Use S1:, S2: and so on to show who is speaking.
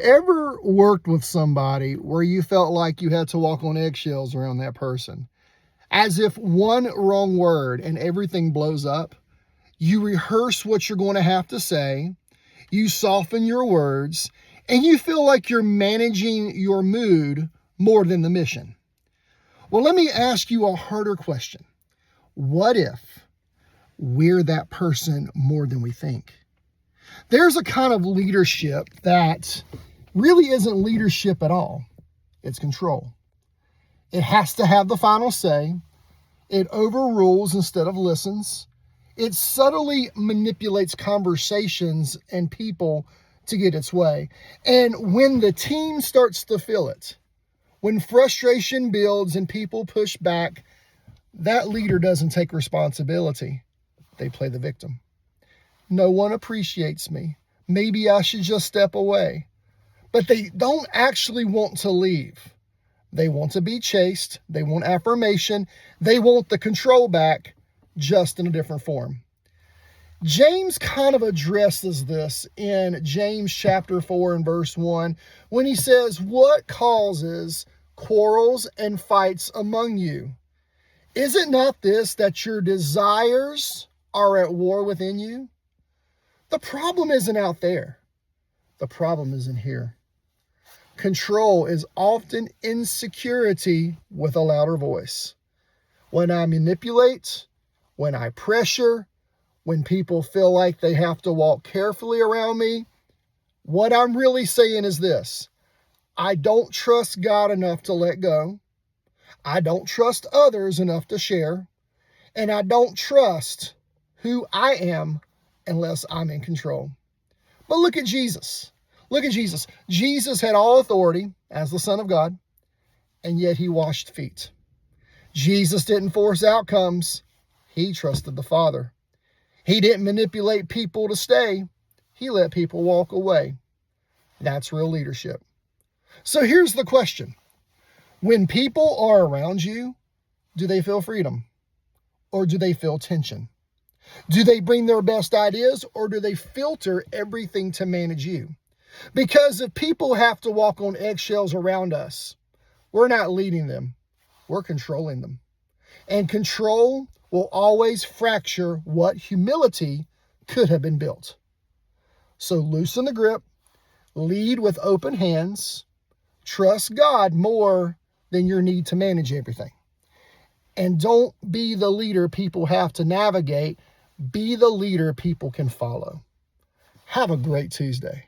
S1: Ever worked with somebody where you felt like you had to walk on eggshells around that person? As if one wrong word and everything blows up. You rehearse what you're going to have to say. You soften your words, and you feel like you're managing your mood more than the mission. Well, let me ask you a harder question. What if we're that person more than we think? There's a kind of leadership that really isn't leadership at all. It's control. It has to have the final say. It overrules instead of listens. It subtly manipulates conversations and people to get its way. And when the team starts to feel it, when frustration builds and people push back, that leader doesn't take responsibility. They play the victim. No one appreciates me. Maybe I should just step away. But they don't actually want to leave. They want to be chased. They want affirmation. They want the control back, just in a different form. James kind of addresses this in James chapter 4 and verse 1 when he says, "What causes quarrels and fights among you? Is it not this, that your desires are at war within you?" The problem isn't out there. The problem is in here. Control is often insecurity with a louder voice. When I manipulate, when I pressure, when people feel like they have to walk carefully around me, what I'm really saying is this: I don't trust God enough to let go. I don't trust others enough to share. And I don't trust who I am unless I'm in control. But look at Jesus. Look at Jesus. Jesus had all authority as the Son of God, and yet he washed feet. Jesus didn't force outcomes. He trusted the Father. He didn't manipulate people to stay. He let people walk away. That's real leadership. So here's the question. When people are around you, do they feel freedom? Or do they feel tension? Do they bring their best ideas, or do they filter everything to manage you? Because if people have to walk on eggshells around us, we're not leading them. We're controlling them. And control will always fracture what humility could have been built. So loosen the grip, lead with open hands, trust God more than your need to manage everything. And don't be the leader people have to navigate. Be the leader people can follow. Have a great Tuesday.